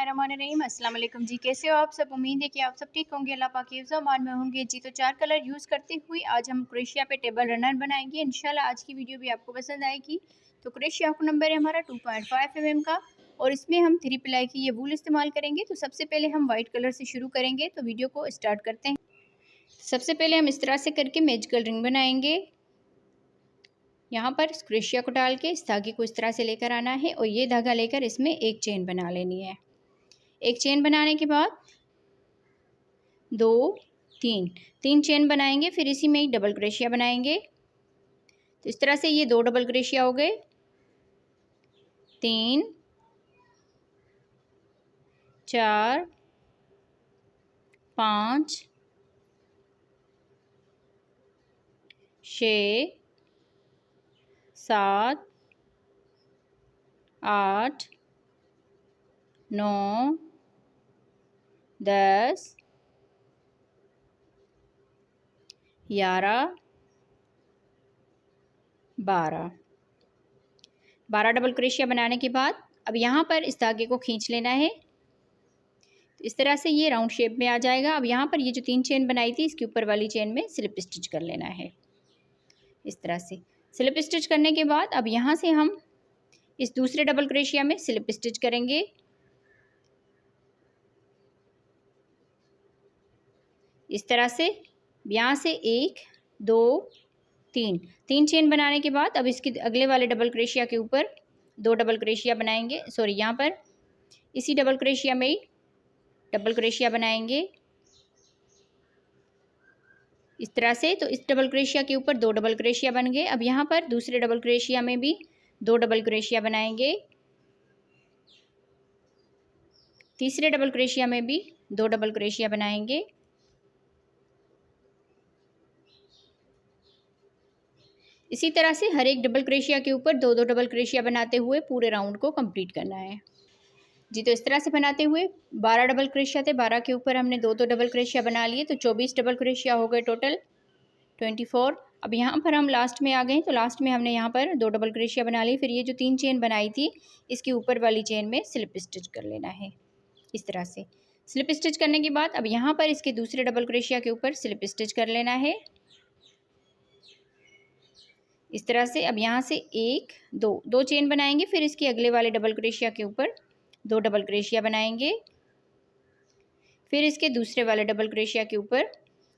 बिस्मिल्लाहिर्रहमानिर्रहीम। अस्सलाम वालेकुम जी, कैसे हो आप सब? उम्मीद है कि आप सब ठीक होंगे, अल्लाह पाक के हिफ्ज़ अमान में होंगे जी। तो 4 कलर यूज़ करते हुए आज हम क्रोशिया पे टेबल रनर बनाएंगे। इंशाल्लाह आज की वीडियो भी आपको पसंद आएगी। तो क्रोशिया हुक नंबर है हमारा 2.5 mm का और इसमें हम 3 प्लाई की ये वूल इस्तेमाल करेंगे। तो सबसे पहले हम वाइट कलर से शुरू करेंगे, तो वीडियो को स्टार्ट करते हैं। सबसे पहले हम इस तरह से करके मैजिकल रिंग बनाएंगे। यहाँ पर क्रोशिया को डाल के इस धागे को इस तरह से लेकर आना है और ये धागा लेकर इसमें एक चेन बना लेनी है। एक चेन बनाने के बाद 2 3 चेन बनाएंगे, फिर इसी में एक डबल क्रोशिया बनाएंगे। तो इस तरह से ये 2 डबल क्रोशिया हो गए, 3 4 5 6 7 8 9 10 11 12 डबल क्रोशिया बनाने के बाद अब यहाँ पर इस धागे को खींच लेना है। तो इस तरह से ये राउंड शेप में आ जाएगा। अब यहाँ पर ये जो 3 चेन बनाई थी इसके ऊपर वाली चेन में स्लिप स्टिच कर लेना है। इस तरह से स्लिप स्टिच करने के बाद अब यहाँ से हम इस दूसरे डबल क्रोशिया में स्लिप स्टिच करेंगे। इस तरह से यहाँ से 1 2 3 चेन बनाने के बाद अब इसके अगले वाले डबल क्रोशिया के ऊपर 2 डबल क्रोशिया बनाएंगे। सॉरी, यहाँ पर इसी डबल क्रोशिया में ही डबल क्रोशिया बनाएंगे इस तरह से। तो इस डबल क्रोशिया के ऊपर 2 डबल क्रोशिया बन गए। अब यहाँ पर दूसरे डबल क्रोशिया में भी 2 डबल क्रोशिया बनाएंगे, तीसरे डबल क्रोशिया में भी 2 डबल क्रोशिया बनाएंगे। इसी तरह से हर एक डबल क्रोशिया के ऊपर 2 डबल क्रोशिया बनाते हुए पूरे राउंड को कंप्लीट करना है जी। तो इस तरह से बनाते हुए 12 डबल क्रोशिया थे, 12 के ऊपर हमने 2 डबल क्रोशिया बना लिए, तो 24 डबल क्रोशिया हो गए टोटल 24। अब यहाँ पर हम लास्ट में आ गए, तो लास्ट में हमने यहाँ पर 2 डबल क्रोशिया बना ली। फिर ये जो 3 चेन बनाई थी इसके ऊपर वाली चेन में स्लिप स्टिच कर लेना है। इस तरह से स्लिप स्टिच करने के बाद अब यहाँ पर इसके दूसरे डबल क्रोशिया के ऊपर स्लिप स्टिच कर लेना है इस तरह से। अब यहाँ से 1 2 चेन बनाएंगे, फिर इसके अगले वाले डबल क्रोशिया के ऊपर 2 डबल क्रोशिया बनाएंगे, फिर इसके दूसरे वाले डबल क्रोशिया के ऊपर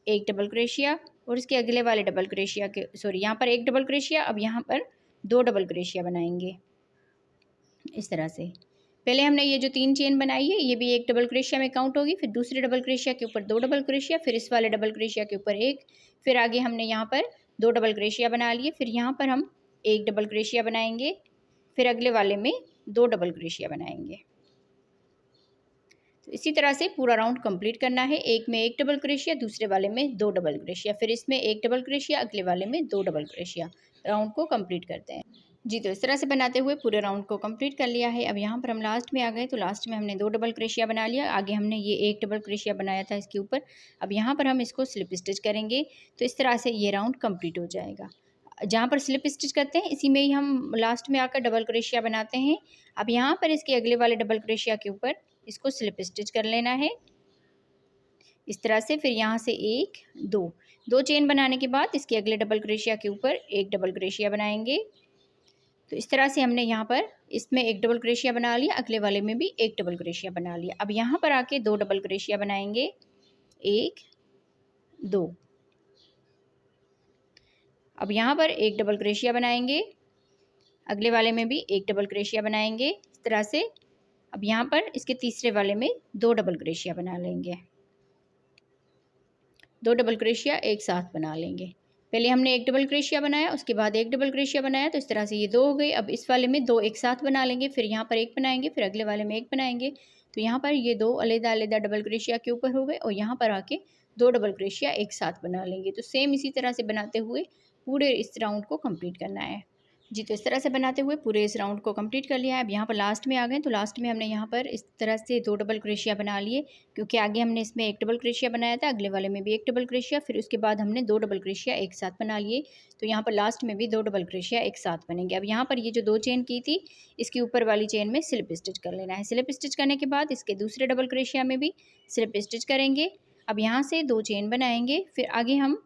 1 डबल क्रोशिया और इसके अगले वाले डबल क्रोशिया के यहाँ पर 1 डबल क्रोशिया, अब यहाँ पर 2 डबल क्रोशिया बनाएंगे इस तरह से। पहले हमने ये जो 3 चेन बनाई है ये भी 1 डबल क्रोशिया में काउंट होगी, फिर दूसरे डबल क्रोशिया के ऊपर 2 डबल क्रोशिया, फिर इस वाले डबल क्रोशिया के ऊपर 1, फिर आगे हमने यहाँ पर 2 डबल क्रोशिया बना लिए, फिर यहाँ पर हम 1 डबल क्रोशिया बनाएंगे, फिर अगले वाले में 2 डबल क्रोशिया बनाएंगे। तो इसी तरह से पूरा राउंड कंप्लीट करना है। एक में 1 डबल क्रोशिया, दूसरे वाले में 2 डबल क्रोशिया, फिर इसमें 1 डबल क्रोशिया, अगले वाले में 2 डबल क्रोशिया। राउंड को कंप्लीट करते हैं जी। तो इस तरह से बनाते हुए पूरे राउंड को कंप्लीट कर लिया है। अब यहाँ पर हम लास्ट में आ गए, तो लास्ट में हमने 2 डबल क्रोशिया बना लिया, आगे हमने ये 1 डबल क्रोशिया बनाया था इसके ऊपर। अब यहाँ पर हम इसको स्लिप स्टिच करेंगे, तो इस तरह से ये राउंड कंप्लीट हो जाएगा। जहाँ पर स्लिप स्टिच करते हैं इसी में ही हम लास्ट में आकर डबल क्रोशिया बनाते हैं। अब यहाँ पर इसके अगले वाले डबल क्रोशिया के ऊपर इसको स्लिप स्टिच कर लेना है इस तरह से। फिर यहाँ से 1 2 चेन बनाने के बाद इसके अगले डबल क्रोशिया के ऊपर 1 डबल क्रोशिया बनाएंगे। तो इस तरह से हमने यहाँ पर इसमें 1 डबल क्रोशिया बना लिया, अगले वाले में भी 1 डबल क्रोशिया बना लिया। अब यहाँ पर आके 2 डबल क्रोशिया बनाएंगे, 1 2। अब यहाँ पर 1 डबल क्रोशिया बनाएंगे, अगले वाले में भी 1 डबल क्रोशिया बनाएंगे इस तरह से। अब यहाँ पर इसके तीसरे वाले में 2 डबल क्रोशिया बना लेंगे, 2 डबल क्रोशिया एक साथ बना लेंगे। पहले हमने 1 डबल क्रोशिया बनाया, उसके बाद 1 डबल क्रोशिया बनाया, तो इस तरह से ये 2 हो गए। अब इस वाले में 2 एक साथ बना लेंगे, फिर यहाँ पर 1 बनाएंगे, फिर अगले वाले में 1 बनाएंगे। तो यहाँ पर ये 2 अलग-अलग डबल क्रोशिया के ऊपर हो गए और यहाँ पर आके 2 डबल क्रोशिया एक साथ बना लेंगे। तो सेम इसी तरह से बनाते हुए पूरे इस राउंड को कंप्लीट करना है। जी, तो इस तरह से बनाते हुए पूरे इस राउंड को कंप्लीट कर लिया है। अब यहाँ पर लास्ट में आ गए, तो लास्ट में हमने यहाँ पर इस तरह से 2 डबल क्रोशिया बना लिए, क्योंकि आगे हमने इसमें 1 डबल क्रोशिया बनाया था, अगले वाले में भी 1 डबल क्रोशिया, फिर उसके बाद हमने 2 डबल क्रोशिया एक साथ बना लिए। तो यहाँ पर लास्ट में भी 2 डबल क्रोशिया एक साथ बनेंगे। अब यहाँ पर ये जो 2 चेन की थी, इसकी ऊपर वाली चेन में स्लिप स्टिच कर लेना है। स्लिप स्टिच करने के बाद इसके दूसरे डबल क्रोशिया में भी स्लिप स्टिच करेंगे। अब यहाँ से 2 चेन बनाएंगे, फिर आगे हम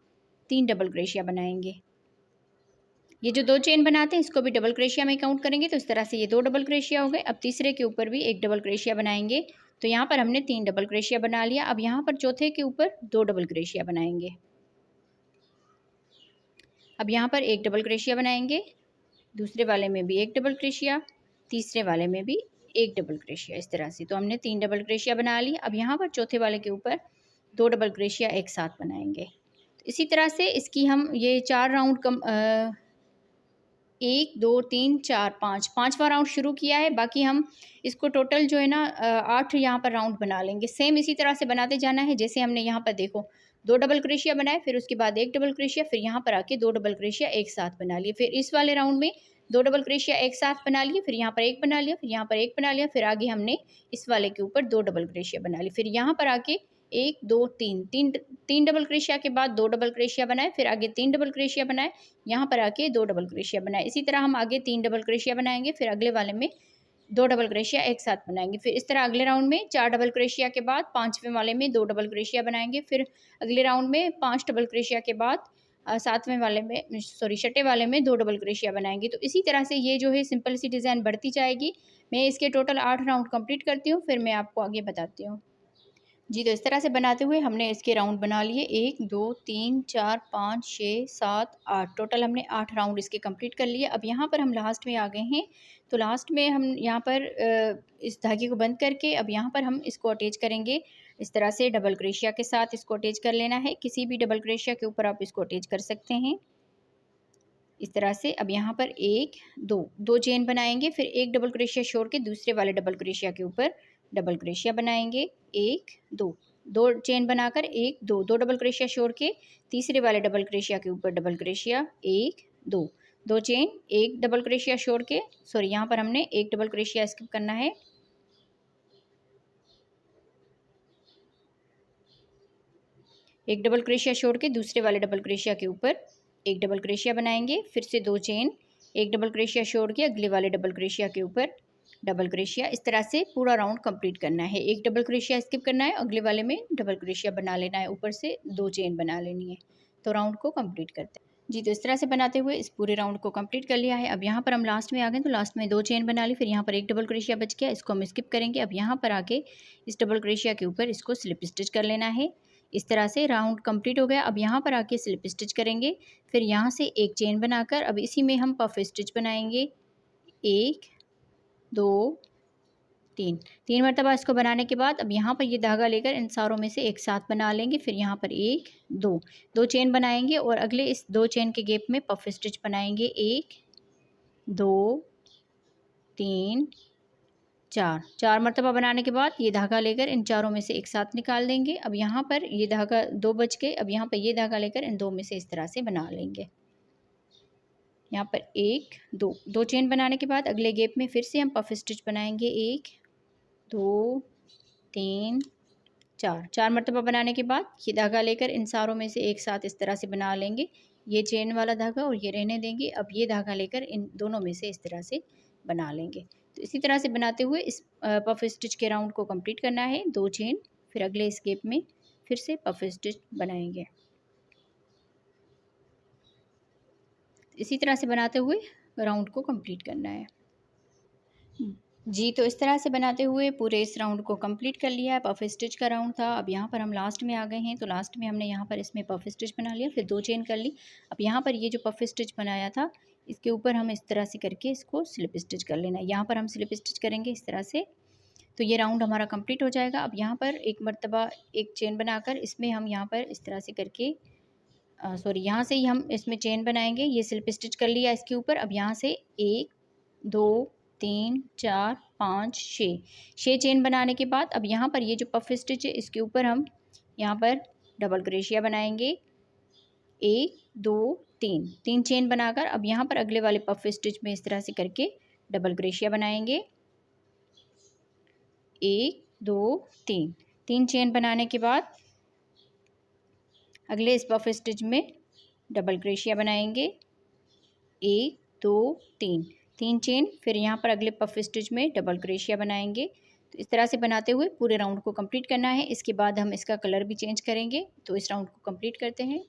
3 डबल क्रोशिया बनाएंगे। ये जो 2 चेन बनाते हैं इसको भी डबल क्रोशिया में काउंट करेंगे, तो इस तरह से ये 2 डबल क्रोशिया हो गए। अब तीसरे के ऊपर भी 1 डबल क्रोशिया बनाएंगे, तो यहाँ पर हमने 3 डबल क्रोशिया बना लिया। अब यहाँ पर चौथे के ऊपर 2 डबल क्रोशिया बनाएंगे। अब यहाँ पर 1 डबल क्रोशिया बनाएंगे, दूसरे वाले में भी 1 डबल क्रोशिया, तीसरे वाले में भी 1 डबल क्रोशिया, इस तरह से। तो हमने 3 डबल क्रोशिया बना ली। अब यहाँ पर चौथे वाले के ऊपर 2 डबल क्रोशिया एक साथ बनाएंगे। इसी तरह से इसकी हम ये 4 राउंड 1 2 3 4 5 पाँचवा राउंड शुरू किया है। बाकी हम इसको टोटल जो है ना 8 यहाँ पर राउंड बना लेंगे। सेम इसी तरह से बनाते जाना है, जैसे हमने यहाँ पर देखो 2 डबल क्रोशिया बनाए, फिर उसके बाद 1 डबल क्रोशिया, फिर यहाँ पर आके 2 डबल क्रोशिया एक साथ बना लिए। फिर इस वाले राउंड में 2 डबल क्रोशिया एक साथ बना लिए, फिर यहाँ पर 1 बना लिया, फिर यहाँ पर 1 बना लिया, फिर आगे हमने इस वाले के ऊपर 2 डबल क्रोशिया बना ली। फिर यहाँ पर आके 1 2 3 डबल क्रोशिया के बाद 2 डबल क्रोशिया बनाए, फिर आगे 3 डबल क्रोशिया बनाए, यहाँ पर आके 2 डबल क्रोशिया बनाए। इसी तरह हम आगे 3 डबल क्रोशिया बनाएंगे, फिर अगले वाले में 2 डबल क्रोशिया एक साथ बनाएंगे। फिर इस तरह अगले राउंड में 4 डबल क्रोशिया के बाद पाँचवें वाले में 2 डबल क्रोशिया बनाएंगे। फिर अगले राउंड में 5 डबल क्रोशिया के बाद सातवें वाले में छठे वाले में 2 डबल क्रोशिया बनाएंगे। तो इसी तरह से ये जो है सिंपल सी डिज़ाइन बढ़ती जाएगी। मैं इसके टोटल 8 राउंड कंप्लीट करती हूँ, फिर मैं आपको आगे बताती हूँ। जी, तो इस तरह से बनाते हुए हमने इसके राउंड बना लिए 1 2 3 4 5 6 7 8, टोटल हमने 8 राउंड इसके कंप्लीट कर लिए। अब यहाँ पर हम लास्ट में आ गए हैं, तो लास्ट में हम यहाँ पर इस धागे को बंद करके अब यहाँ पर हम इसको अटैच करेंगे। इस तरह से डबल क्रोशिया के साथ इसको अटैच कर लेना है। किसी भी डबल क्रोशिया के ऊपर आप इसको अटैच कर सकते हैं इस तरह से। अब यहाँ पर 1 2 चेन बनाएंगे, फिर 1 डबल क्रोशिया छोड़ के दूसरे वाले डबल क्रोशिया के ऊपर डबल क्रोशिया बनाएंगे। 1 2 चेन बनाकर 1 2 डबल क्रोशिया छोड़ के तीसरे वाले डबल क्रोशिया के ऊपर double crochet 1 2 chain, 1 double crochet छोड़ के सॉरी यहाँ पर हमने 1 डबल क्रोशिया स्किप करना है। एक डबल क्रोशिया छोड़ के दूसरे वाले डबल क्रोशिया के ऊपर 1 डबल क्रोशिया बनाएंगे, फिर से 2 चेन, 1 डबल क्रोशिया छोड़ के अगले वाले डबल क्रोशिया के ऊपर डबल क्रोशिया। इस तरह से पूरा राउंड कंप्लीट करना है। 1 डबल क्रोशिया स्किप करना है, अगले वाले में डबल क्रोशिया बना लेना है, ऊपर से 2 चेन बना लेनी है। तो राउंड को कंप्लीट करते हैं। जी, तो इस तरह से बनाते हुए इस पूरे राउंड को कंप्लीट कर लिया है। अब यहाँ पर हम लास्ट में आ गए, तो लास्ट में 2 चेन बना ली, फिर यहाँ पर 1 डबल क्रोशिया बच गया, इसको हम स्किप करेंगे। अब यहाँ पर आके इस डबल क्रोशिया के ऊपर इसको स्लिप स्टिच कर लेना है। इस तरह से राउंड कंप्लीट हो गया। अब यहाँ पर आके स्लिप स्टिच करेंगे, फिर यहाँ से 1 चेन बनाकर अब इसी में हम पफ स्टिच बनाएंगे। 1 2 3 मरतबा इसको बनाने के बाद अब यहाँ पर ये धागा लेकर इन सारों में से एक साथ बना लेंगे। फिर यहाँ पर 1 2 चेन बनाएंगे और अगले इस 2 चेन के गैप में पफ स्टिच बनाएंगे। 1 2 3 4 मरतबा बनाने के बाद ये धागा लेकर इन चारों में से एक साथ निकाल देंगे। अब यहाँ पर ये धागा 2 बच गए, अब यहाँ पर ये धागा लेकर इन 2 में से इस तरह से बना लेंगे। यहाँ पर 1 2 चेन बनाने के बाद अगले गैप में फिर से हम पफ स्टिच बनाएंगे। 1 2 3 4 मरतबा बनाने के बाद ये धागा लेकर इन सारों में से एक साथ इस तरह से बना लेंगे। ये चेन वाला धागा और ये रहने देंगे। अब ये धागा लेकर इन दोनों में से इस तरह से बना लेंगे। तो इसी तरह से बनाते हुए इस पफ स्टिच के राउंड को कंप्लीट करना है। 2 चेन, फिर अगले इस गैप में फिर से पफ स्टिच बनाएंगे। इसी तरह से बनाते हुए राउंड को कंप्लीट करना है। जी, तो इस तरह से बनाते हुए पूरे इस राउंड को कंप्लीट कर लिया है। पफ स्टिच का राउंड था। अब यहाँ पर हम लास्ट में आ गए हैं, तो लास्ट में हमने यहाँ पर इसमें पफ स्टिच बना लिया, फिर 2 चेन कर ली। अब यहाँ पर ये जो पफ स्टिच बनाया था इसके ऊपर हम इस तरह से करके इसको स्लिप स्टिच कर लेना है। यहाँ पर हम स्लिप स्टिच करेंगे इस तरह से, तो ये राउंड हमारा कंप्लीट हो जाएगा। अब यहाँ पर एक मरतबा एक चेन बनाकर इसमें हम यहाँ पर इस तरह से करके सॉरी यहाँ से ही हम इसमें चेन बनाएंगे। ये स्लिप स्टिच कर लिया इसके ऊपर। अब यहाँ से 1 2 3 4 5 6 चेन बनाने के बाद अब यहाँ पर ये जो पफ स्टिच है इसके ऊपर हम यहाँ पर डबल क्रोशिया बनाएंगे। 1 2 3 3 चेन बनाकर अब यहाँ पर अगले वाले पफ स्टिच में इस तरह से करके डबल क्रोशिया बनाएंगे। 1 2 3 3 चेन बनाने के बाद अगले इस पफ स्टिच में डबल क्रोशिया बनाएंगे। 1 2 3 3 चेन, फिर यहाँ पर अगले पफ स्टिच में डबल क्रोशिया बनाएंगे। तो इस तरह से बनाते हुए पूरे राउंड को कंप्लीट करना है। इसके बाद हम इसका कलर भी चेंज करेंगे। तो इस राउंड को कंप्लीट करते हैं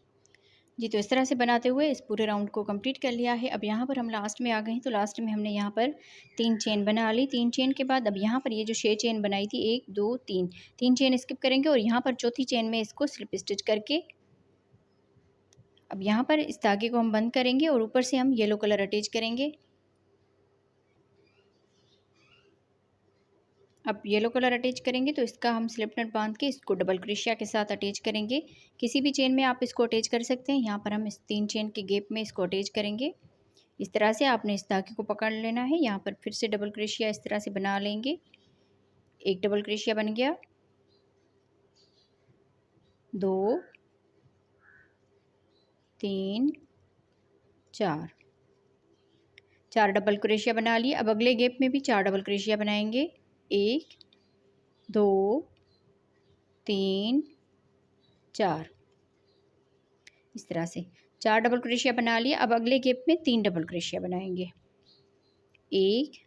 जी। तो इस तरह से बनाते हुए इस पूरे राउंड को कंप्लीट कर लिया है। अब यहाँ पर हम लास्ट में आ गए हैं। तो लास्ट में हमने यहाँ पर 3 चेन बना ली। 3 चेन के बाद अब यहाँ पर ये जो 6 चेन बनाई थी 1 2 3 3 चेन स्किप करेंगे और यहाँ पर चौथी चेन में इसको स्लिप स्टिच करके अब यहाँ पर इस धागे को हम बंद करेंगे और ऊपर से हम येलो कलर अटैच करेंगे। अब येलो कलर अटैच करेंगे तो इसका हम स्लिप नट बांध के इसको डबल क्रोशिया के साथ अटैच करेंगे। किसी भी चेन में आप इसको अटैच कर सकते हैं। यहाँ पर हम इस 3 चेन के गैप में इसको अटैच करेंगे। इस तरह से आपने इस धागे को पकड़ लेना है। यहाँ पर फिर से डबल क्रोशिया इस तरह से बना लेंगे। एक डबल क्रोशिया बन गया, 2 3 4 4 डबल क्रोशिया बना लिए। अब अगले गैप में भी 4 डबल क्रोशिया बनाएंगे। 1 2 3 4 इस तरह से 4 डबल क्रोशिया बना लिए। अब अगले गैप में 3 डबल क्रोशिया बनाएंगे। 1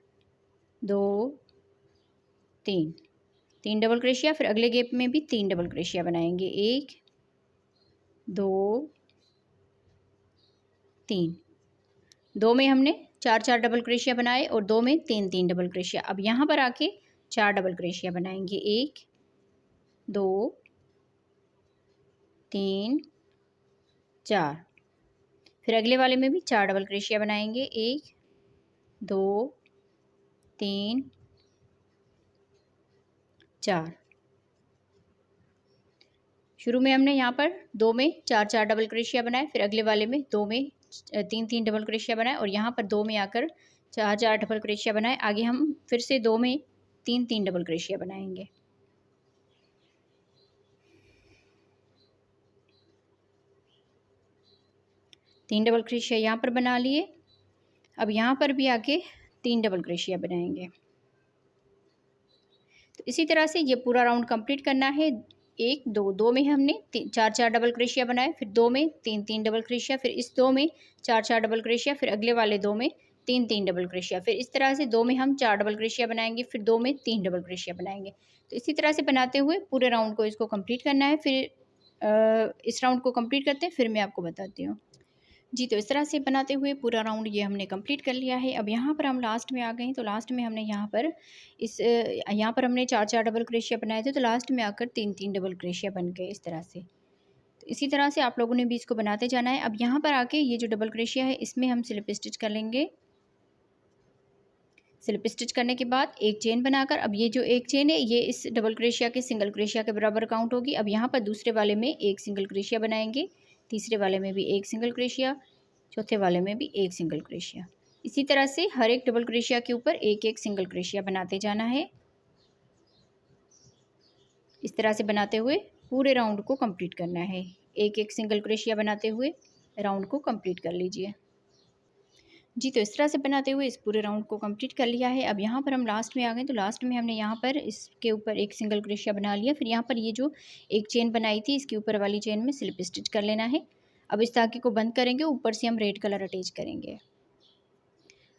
2 3 3 डबल क्रोशिया, फिर अगले गैप में भी 3 डबल क्रोशिया बनाएंगे। 1 2 3 2 में हमने 4 डबल क्रोशिया बनाए और 2 में 3 डबल क्रोशिया। अब यहाँ पर आके 4 डबल क्रोशिया बनाएंगे। 1 2 3 4, फिर अगले वाले में भी 4 डबल क्रोशिया बनाएंगे। 1 2 3 4 शुरू में हमने यहाँ पर 2 में 4 डबल क्रोशिया बनाए, फिर अगले वाले में 2 में 3 डबल क्रोशिया बनाए और यहाँ पर 2 में आकर 4 डबल क्रोशिया बनाए। आगे हम फिर से 2 में 3 डबल क्रोशिया बनाएंगे। तीन डबल क्रोशिया यहाँ पर बना लिए। अब यहाँ पर भी आके 3 डबल क्रोशिया बनाएंगे। तो इसी तरह से ये पूरा राउंड कंप्लीट करना है। 1 2 2 में हमने 4 डबल क्रोशिया बनाए, फिर 2 में 3 डबल क्रोशिया, फिर इस 2 में 4 डबल क्रोशिया, फिर अगले वाले 2 में 3 डबल क्रोशिया, फिर इस तरह से 2 में हम 4 डबल क्रोशिया बनाएंगे, फिर 2 में 3 डबल क्रोशिया बनाएंगे। तो इसी तरह से बनाते हुए पूरे राउंड को इसको कंप्लीट करना है। फिर इस राउंड को कंप्लीट करते हैं, फिर मैं आपको बताती हूँ जी। तो इस तरह से बनाते हुए पूरा राउंड ये हमने कंप्लीट कर लिया है। अब यहाँ पर हम लास्ट में आ गए हैं। तो लास्ट में हमने यहाँ पर यहाँ पर हमने 4 डबल क्रोशिया बनाए थे, तो लास्ट में आकर 3 डबल क्रोशिया बन गए इस तरह से। तो इसी तरह से आप लोगों ने भी इसको बनाते जाना है। अब यहाँ पर आके ये जो डबल क्रोशिया है इसमें हम स्लिप स्टिच कर लेंगे। स्लिप स्टिच करने के बाद एक चेन बनाकर अब ये जो एक चेन है ये इस डबल क्रोशिया के सिंगल क्रोशिया के बराबर काउंट होगी। अब यहाँ पर दूसरे वाले में एक सिंगल क्रोशिया बनाएंगे, तीसरे वाले में भी एक सिंगल क्रोशिया, चौथे वाले में भी एक सिंगल क्रोशिया। इसी तरह से हर एक डबल क्रोशिया के ऊपर एक एक सिंगल क्रोशिया बनाते जाना है। इस तरह से बनाते हुए पूरे राउंड को कंप्लीट करना है। एक एक सिंगल क्रोशिया बनाते हुए राउंड को कंप्लीट कर लीजिए जी। तो इस तरह से बनाते हुए इस पूरे राउंड को कंप्लीट कर लिया है। अब यहाँ पर हम लास्ट में आ गए। तो लास्ट में हमने यहाँ पर इसके ऊपर एक सिंगल क्रोशिया बना लिया, फिर यहाँ पर ये जो एक चेन बनाई थी इसके ऊपर वाली चेन में स्लिप स्टिच कर लेना है। अब इस धागे को बंद करेंगे, ऊपर से हम रेड कलर अटैच करेंगे।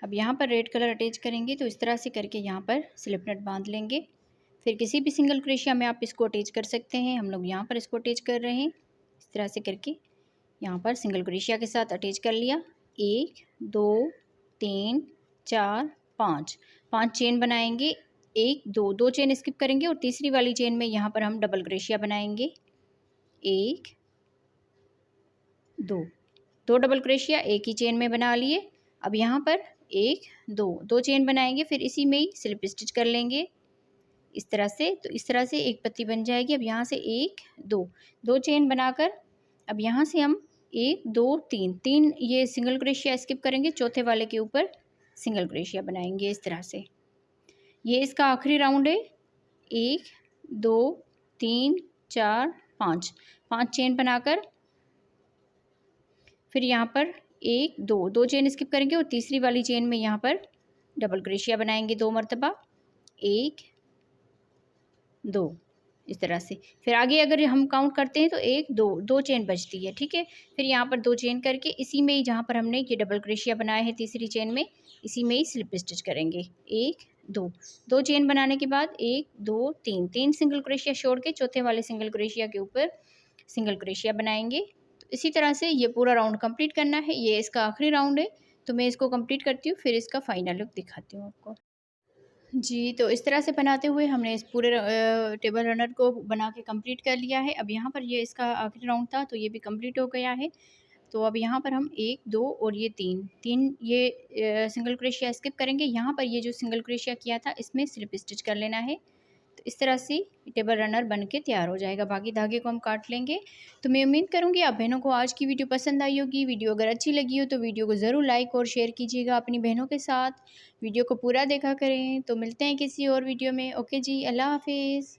अब यहाँ पर रेड कलर अटैच करेंगे तो इस तरह से करके यहाँ पर स्लिप नट बांध लेंगे। फिर किसी भी सिंगल क्रोशिया में आप इसको अटैच कर सकते हैं। हम लोग यहाँ पर इसको अटैच कर रहे हैं। इस तरह से करके यहाँ पर सिंगल क्रोशिया के साथ अटैच कर लिया। 1 2 3 4 5 5 चेन बनाएंगे। 1 2 2 चेन स्किप करेंगे और तीसरी वाली चेन में यहाँ पर हम डबल क्रोशिया बनाएंगे। 1 2 2 डबल क्रोशिया एक ही चेन में बना लिए। अब यहाँ पर 1 2 2 चेन बनाएंगे, फिर इसी में ही स्लिप स्टिच कर लेंगे इस तरह से। तो इस तरह से एक पत्ती बन जाएगी। अब यहाँ से 1 2 2 चेन बनाकर अब यहाँ से हम 1 2 3 ये सिंगल क्रोशिया स्किप करेंगे, चौथे वाले के ऊपर सिंगल क्रोशिया बनाएंगे इस तरह से। ये इसका आखिरी राउंड है। 1 2 3 4 5 5 चेन बनाकर फिर यहाँ पर एक दो चेन स्किप करेंगे और तीसरी वाली चेन में यहाँ पर डबल क्रोशिया बनाएंगे 2 मरतबा, 1 2 इस तरह से। फिर आगे अगर हम काउंट करते हैं तो 1 2 चेन बचती है, ठीक है। फिर यहाँ पर 2 चेन करके इसी में ही जहाँ पर हमने ये डबल क्रोशिया बनाया है तीसरी चेन में, इसी में ही स्लिप स्टिच करेंगे। 1 2 चेन बनाने के बाद 1 2 3 सिंगल क्रोशिया छोड़ के चौथे वाले सिंगल क्रोशिया के ऊपर सिंगल क्रोशिया बनाएंगे। तो इसी तरह से ये पूरा राउंड कंप्लीट करना है। ये इसका आखिरी राउंड है, तो मैं इसको कंप्लीट करती हूँ, फिर इसका फाइनल लुक दिखाती हूँ आपको। जी, तो इस तरह से बनाते हुए हमने इस पूरे टेबल रनर को बना के कंप्लीट कर लिया है। अब यहाँ पर ये इसका आखिरी राउंड था, तो ये भी कंप्लीट हो गया है। तो अब यहाँ पर हम 1 2 और ये 3 ये सिंगल क्रोशिया स्किप करेंगे। यहाँ पर ये जो सिंगल क्रोशिया किया था इसमें स्लिप स्टिच कर लेना है। तो इस तरह से टेबल रनर बन के तैयार हो जाएगा। बाकी धागे को हम काट लेंगे। तो मैं उम्मीद करूँगी आप बहनों को आज की वीडियो पसंद आई होगी। वीडियो अगर अच्छी लगी हो तो वीडियो को ज़रूर लाइक और शेयर कीजिएगा अपनी बहनों के साथ। वीडियो को पूरा देखा करें। तो मिलते हैं किसी और वीडियो में। ओके जी, अल्लाह हाफिज़।